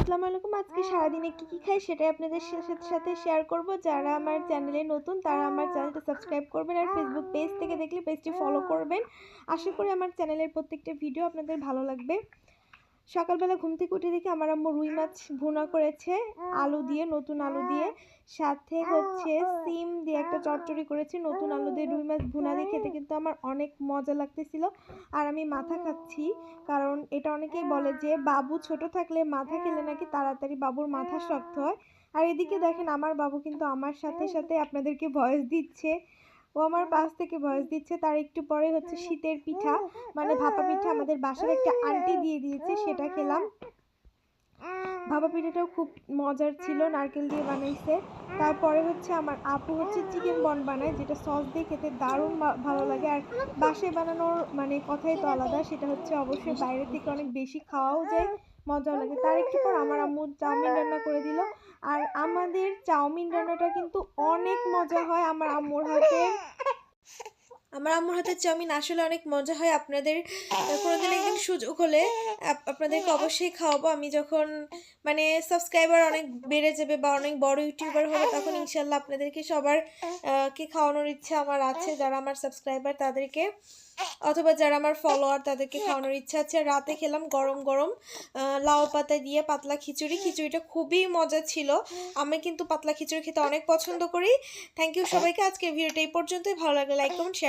আসসালামু আলাইকুম। আজকে সারাদিনে কি খাই সেটাই আপনাদের সাথে শেয়ার করব। যারা আমার চ্যানেলে নতুন তারা আমার চ্যানেলটা সাবস্ক্রাইব করবেন আর ফেসবুক পেজ থেকে দেখলে পেজটি ফলো করবেন। আশা করি আমার চ্যানেলের প্রত্যেকটা ভিডিও আপনাদের ভালো লাগবে। সকালবেলা ঘুম থেকে উঠে দেখি আমার আম্মু রুই মাছ ভুনা করেছে আলু দিয়ে, নতুন আলু দিয়ে, সাথে হচ্ছে সিম দিয়ে একটা চচ্চড়ি করেছে। নতুন আলু দিয়ে রুই মাছ ভুনা দিয়ে খেতে কিন্তু আমার অনেক মজা লাগতেছিল। আর আমি মাথা খাচ্ছি, কারণ এটা অনেকেই বলে যে বাবু ছোট থাকলে মাথা খেলে নাকি তাড়াতাড়ি বাবুর মাথা শক্ত হয়। আর এদিকে দেখেন আমার বাবু কিন্তু আমার সাথে সাথে আপনাদেরকে ভয়েস দিচ্ছে, ও আমার পাশ থেকে ভয়েস দিচ্ছে। তার একটু পরে হচ্ছে শীতের পিঠা, মানে ভাপা পিঠা আমাদের বাসার একটা আন্টি দিয়ে দিয়েছে, সেটা খেলাম। ভাপা পিঠাটাও খুব মজার ছিল, নারকেল দিয়ে বানাইছে। তারপরে হচ্ছে আমার আপু হচ্ছে চিকেন বন বানায়, যেটা সস দিয়ে খেতে দারুণ ভালো লাগে। আর বাসায় বানানোর মানে কথাই তো আলাদা, সেটা হচ্ছে অবশ্যই বাইরে থেকে অনেক বেশি খাওয়াও যায়, মজাও লাগে। তার একটু পর আমার আম্মু চাউমিন রান্না করে দিল। আর আমাদের চাউমিন রান্নাটা কিন্তু অনেক মজা হয় আমার আম্মুর হাতে। আমার আম্মুর হাতের চাউমিন আসলে অনেক মজা হয়। আপনাদের কোনোদিন একদিন সুযোগ হলে আপনাদেরকে অবশ্যই খাওয়াবো। আমি যখন মানে সাবস্ক্রাইবার অনেক বেড়ে যাবে বা অনেক বড় ইউটিউবার হবে, তখন ইনশাল্লাহ আপনাদেরকে সবার কে খাওয়ানোর ইচ্ছা আমার আছে, যারা আমার সাবস্ক্রাইবার তাদেরকে, অথবা যারা আমার ফলোয়ার তাদেরকে খাওয়ানোর ইচ্ছা আছে। রাতে খেলাম গরম গরম লাউ পাতা দিয়ে পাতলা খিচুড়ি। খিচুড়িটা খুবই মজা ছিল। আমি কিন্তু পাতলা খিচুড়ি খেতে অনেক পছন্দ করি। থ্যাংক ইউ সবাইকে। আজকের ভিডিওটা এই পর্যন্তই। ভালো লাগলে লাইক কমেন্ট শেয়ার